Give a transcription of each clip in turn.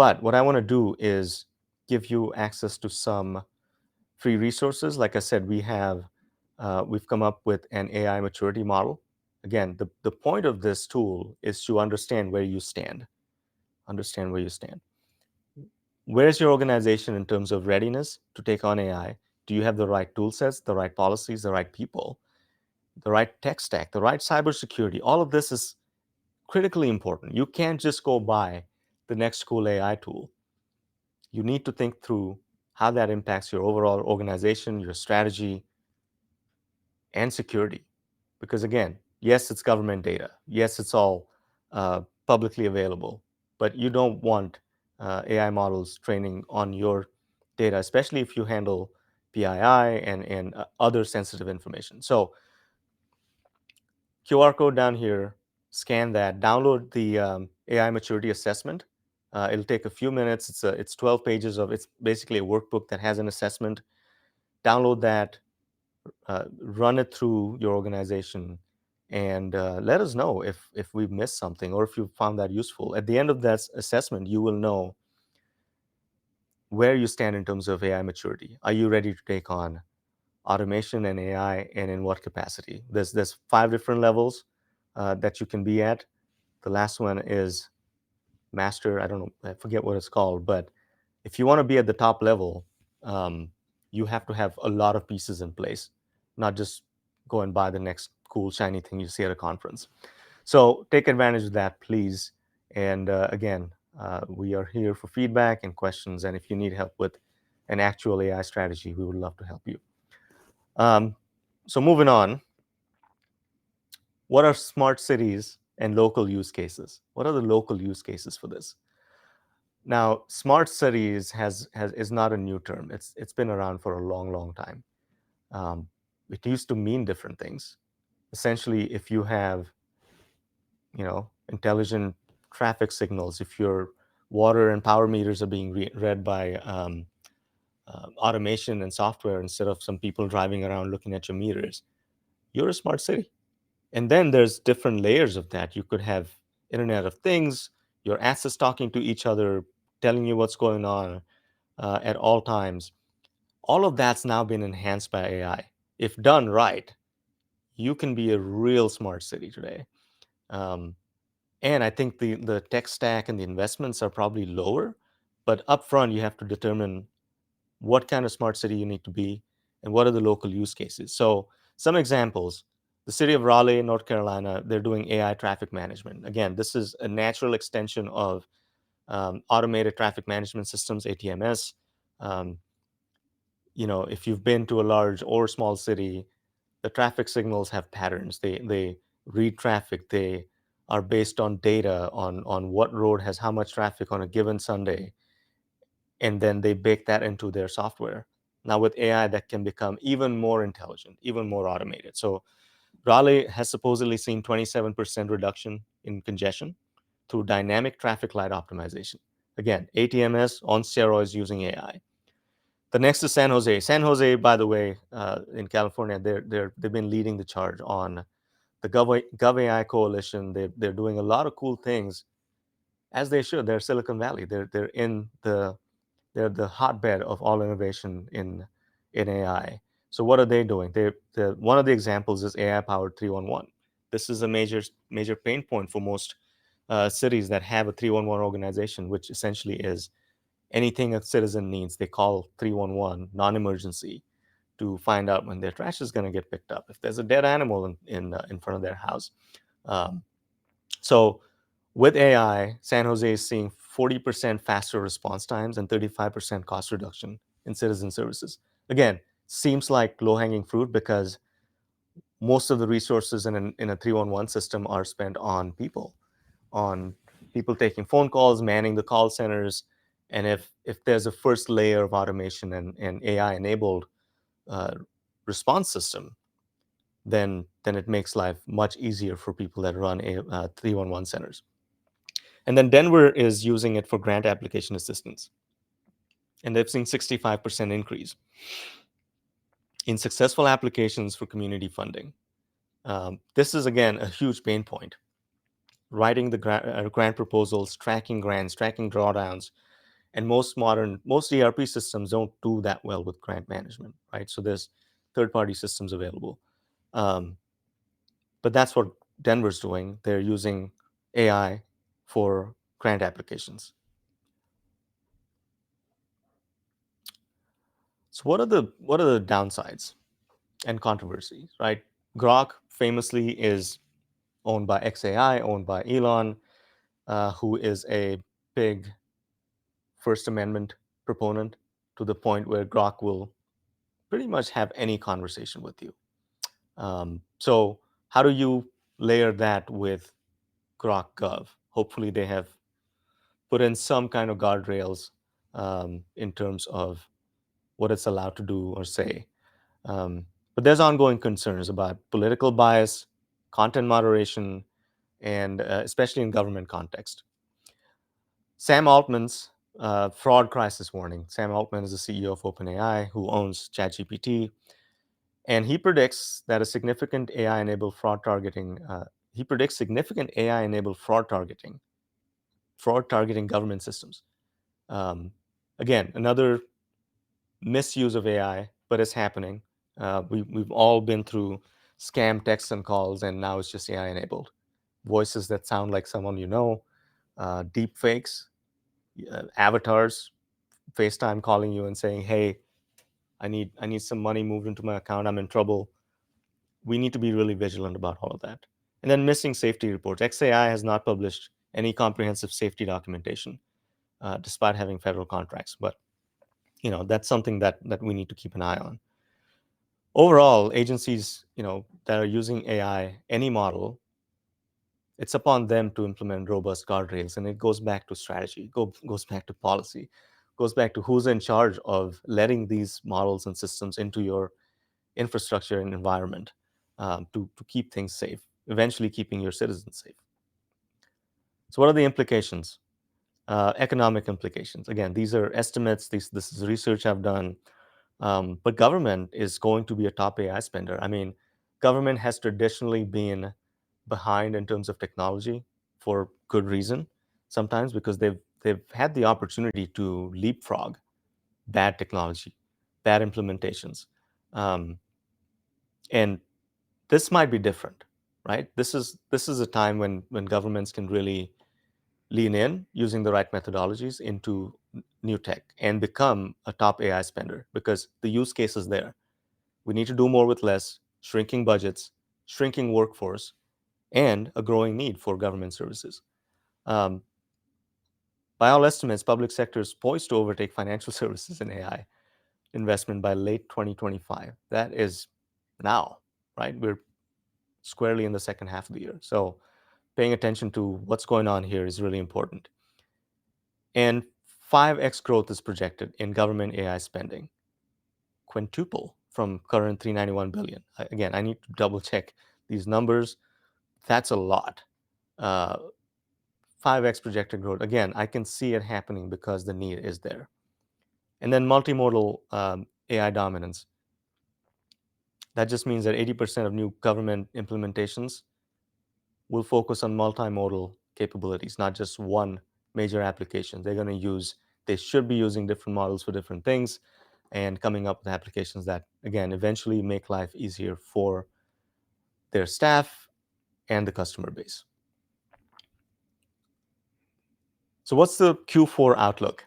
But what I want to do is give you access to some free resources. Like I said, we've come up with an AI maturity model. Again, the point of this tool is to understand where you stand. Understand where you stand. Where's your organization in terms of readiness to take on AI? Do you have the right tool sets, the right policies, the right people, the right tech stack, the right cybersecurity? All of this is critically important. You can't just go buy the next cool AI tool. You need to think through how that impacts your overall organization, your strategy, and security. Because again, yes, it's government data. Yes, it's all publicly available, but you don't want AI models training on your data, especially if you handle PII and other sensitive information. So QR code down here, scan that, download the AI maturity assessment. It'll take a few minutes. It's 12 pages of, it's basically a workbook that has an assessment. Download that, run it through your organization, and let us know if we've missed something or if you found that useful. At the end of that assessment, you will know where you stand in terms of AI maturity. Are you ready to take on automation and AI, and in what capacity? There's 5 different levels that you can be at. The last one is master. I don't know, I forget what it's called, but if you want to be at the top level, um, you have to have a lot of pieces in place, not just go and buy the next cool shiny thing you see at a conference. So take advantage of that, please. And again, we are here for feedback and questions. And if you need help with an actual AI strategy, we would love to help you. Um, so moving on, what are smart cities and local use cases? What are the local use cases for this? Now, smart cities is not a new term. It's been around for a long, long time. Um, it used to mean different things. Essentially, if you have, intelligent traffic signals, if your water and power meters are being read by automation and software instead of some people driving around looking at your meters, you're a smart city. And then there's different layers of that. You could have Internet of Things, your assets talking to each other, telling you what's going on at all times. All of that's now been enhanced by AI. If done right, you can be a real smart city today. Um, and I think the tech stack and the investments are probably lower, but upfront you have to determine what kind of smart city you need to be and what are the local use cases. So some examples: the city of Raleigh, North Carolina, they're doing AI traffic management. Again, this is a natural extension of automated traffic management systems, ATMS. Um, if you've been to a large or small city, the traffic signals have patterns. They read traffic. They are based on data on what road has how much traffic on a given Sunday, and then they bake that into their software. Now with AI, that can become even more intelligent, even more automated. So Raleigh has supposedly seen 27% reduction in congestion through dynamic traffic light optimization. Again, ATMS on steroids using AI. The next is San Jose. San Jose, by the way, in California, they've been leading the charge on the GovAI coalition. They're doing a lot of cool things, as they should. They're Silicon Valley. They're the hotbed of all innovation in AI. So what are they doing? One of the examples is AI powered 311. This is a major pain point for most cities that have a 311 organization, which essentially is anything a citizen needs, they call 311 non-emergency to find out when their trash is going to get picked up, if there's a dead animal in front of their house. Um, so with AI, San Jose is seeing 40% faster response times and 35% cost reduction in citizen services. Again, seems like low-hanging fruit because most of the resources in a 311 system are spent on people taking phone calls, manning the call centers. And if there's a first layer of automation and AI enabled uh, response system, then it makes life much easier for people that run 311 centers. And then Denver is using it for grant application assistance. And they've seen 65% increase in successful applications for community funding. This is, again, a huge pain point. Writing the grant proposals, tracking grants, tracking drawdowns, And most ERP systems don't do that well with grant management, right? So there's third-party systems available. Um, but that's what Denver's doing. They're using AI for grant applications. So what are the downsides and controversies, right? Grok famously is owned by XAI, owned by Elon, who is a big First Amendment proponent to the point where Grok will pretty much have any conversation with you. So how do you layer that with Grok Gov? Hopefully they have put in some kind of guardrails in terms of what it's allowed to do or say. But there's ongoing concerns about political bias, content moderation, and especially in government context. Sam Altman's fraud crisis warning. Sam Altman is the CEO of OpenAI, who owns ChatGPT, and he predicts that a significant AI-enabled fraud targeting. He predicts significant AI-enabled fraud targeting government systems. Again, another misuse of AI, but it's happening. We've all been through scam texts and calls, and now it's just AI enabled. Voices that sound like someone you know, deep fakes, avatars, FaceTime calling you and saying, "Hey, I need some money moved into my account. I'm in trouble." We need to be really vigilant about all of that. And then missing safety reports. XAI has not published any comprehensive safety documentation, despite having federal contracts. But that's something that we need to keep an eye on. Overall, agencies that are using AI, any model, it's upon them to implement robust guardrails, and it goes back to strategy, goes back to policy, goes back to who's in charge of letting these models and systems into your infrastructure and environment, to keep things safe, eventually keeping your citizens safe. So what are the implications? Economic implications. Again, these are estimates. This is research I've done. But government is going to be a top AI spender. I mean, government has traditionally been behind in terms of technology for good reason, sometimes because they've had the opportunity to leapfrog bad technology, bad implementations. Um, and this might be different, right? This is a time when governments can really lean in using the right methodologies into new tech and become a top AI spender because the use case is there. We need to do more with less, shrinking budgets, shrinking workforce, and a growing need for government services. Um, by all estimates, public sector is poised to overtake financial services in AI investment by late 2025. That is now, right? We're squarely in the second half of the year. So paying attention to what's going on here is really important. And 5x growth is projected in government AI spending, quintuple from current 391 billion. Again, I need to double check these numbers. That's a lot. 5x projected growth. Again, I can see it happening because the need is there. And then multimodal AI dominance. That just means that 80% of new government implementations will focus on multimodal capabilities, not just one major application. They should be using different models for different things and coming up with applications that, again, eventually make life easier for their staff and the customer base. So what's the Q4 outlook?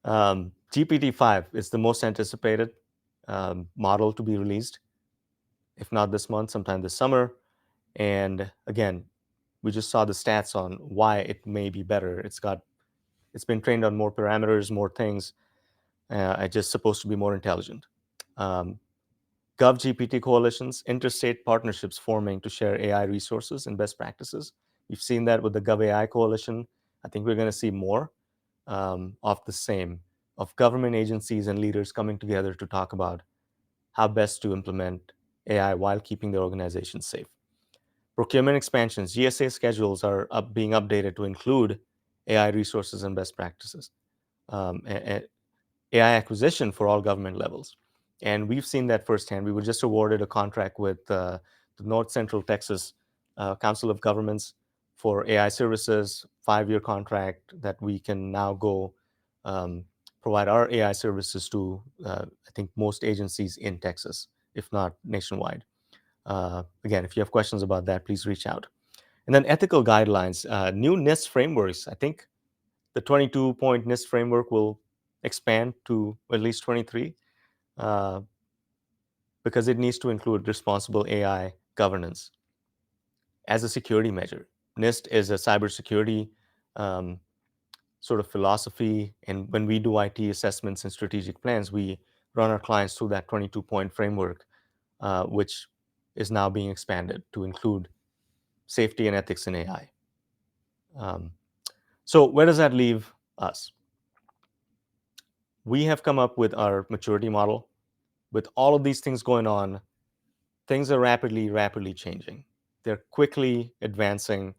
GPT-5 is the most anticipated model to be released, if not this month, sometime this summer. And again, we just saw the stats on why it may be better. It's been trained on more parameters, more things. It's just supposed to be more intelligent. GovGPT coalitions, interstate partnerships forming to share AI resources and best practices. We've seen that with the GovAI coalition. I think we're going to see more of the same, of government agencies and leaders coming together to talk about how best to implement AI while keeping their organizations safe. Procurement expansions, GSA schedules are being updated to include AI resources and best practices. AI acquisition for all government levels. And we've seen that firsthand. We were just awarded a contract with the North Central Texas Council of Governments for AI services, 5-year contract that we can now go um, provide our AI services to, I think, most agencies in Texas, if not nationwide. Again, if you have questions about that, please reach out. And then ethical guidelines, new NIST frameworks. I think the 22-point NIST framework will expand to at least 23 uh, because it needs to include responsible AI governance as a security measure. NIST is a cybersecurity um, sort of philosophy, and when we do IT assessments and strategic plans, we run our clients through that 22-point framework, which is now being expanded to include safety and ethics in AI. Um, so where does that leave us? We have come up with our maturity model. With all of these things going on, things are rapidly changing. They're quickly advancing.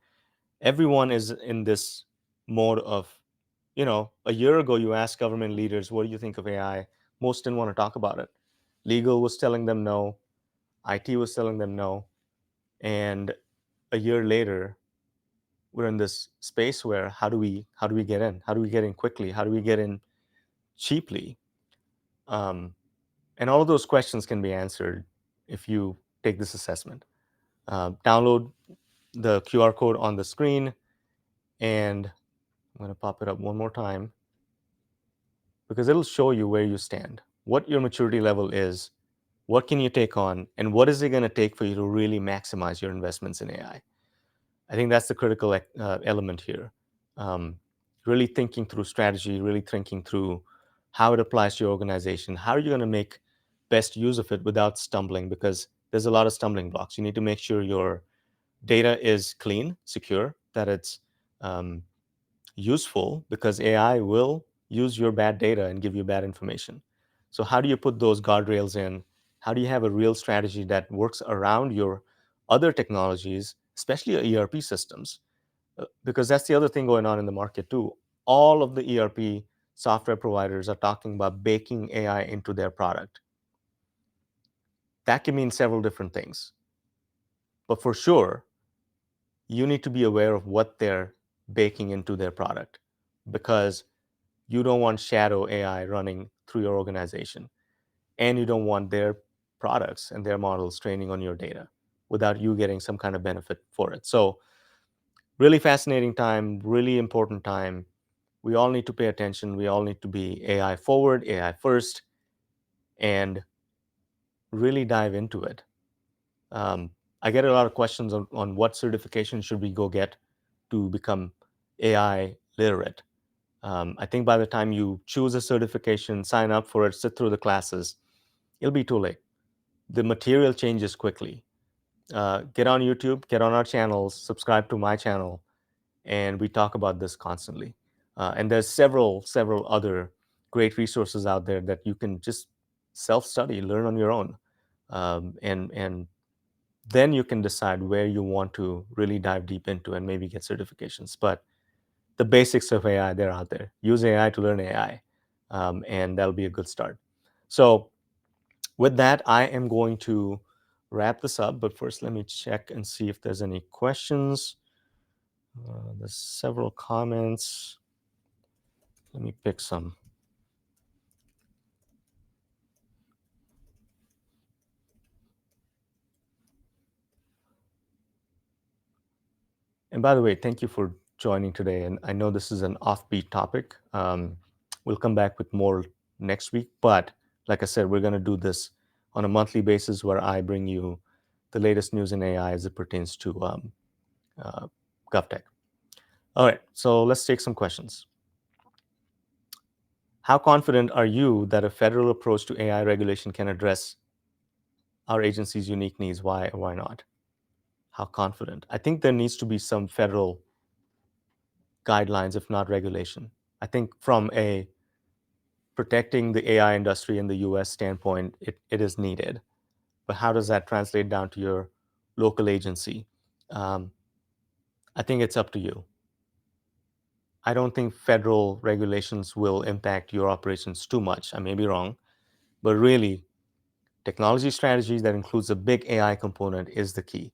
Everyone is in this mode of, a year ago, you asked government leaders, what do you think of AI? Most didn't want to talk about it. Legal was telling them no. IT was telling them no. And a year later, we're in this space where how do we get in? How do we get in quickly? How do we get in cheaply? Um, and all of those questions can be answered if you take this assessment. Download the QR code on the screen, and I'm going to pop it up one more time because it'll show you where you stand, what your maturity level is, what can you take on, and what is it going to take for you to really maximize your investments in AI. I think that's the critical element here. Um, really thinking through strategy, really thinking through how it applies to your organization. How are you going to make best use of it without stumbling? Because there's a lot of stumbling blocks. You need to make sure your data is clean, secure, that it's um, useful, because AI will use your bad data and give you bad information. So how do you put those guardrails in? How do you have a real strategy that works around your other technologies, especially your ERP systems? Because that's the other thing going on in the market too. All of the ERP software providers are talking about baking AI into their product. That can mean several different things. But for sure, you need to be aware of what they're baking into their product, because you don't want shadow AI running through your organization, and you don't want their products and their models training on your data without you getting some kind of benefit for it. So really fascinating time, really important time. We all need to pay attention. We all need to be AI forward, AI first, and really dive into it. I get a lot of questions on what certification should we go get to become AI literate. I think by the time you choose a certification, sign up for it, sit through the classes, it'll be too late. The material changes quickly. Get on YouTube, get on our channels, subscribe to my channel, and we talk about this constantly. And there's several other great resources out there that you can just self-study, learn on your own, and then you can decide where you want to really dive deep into and maybe get certifications. But the basics of AI, they're out there. Use AI to learn AI, and that'll be a good start. So with that, I am going to wrap this up. But first, let me check and see if there's any questions. There's several comments. Let me pick some. And by the way, thank you for joining today. And I know this is an offbeat topic. We'll come back with more next week. But like I said, we're going to do this on a monthly basis where I bring you the latest news in AI as it pertains to GovTech. All right, so let's take some questions. How confident are you that a federal approach to AI regulation can address our agency's unique needs? Why or why not? How confident? I think there needs to be some federal guidelines, if not regulation. I think from a protecting the AI industry in the US standpoint, it is needed. But how does that translate down to your local agency? Um, I think it's up to you. I don't think federal regulations will impact your operations too much. I may be wrong, but really, technology strategy that includes a big AI component is the key.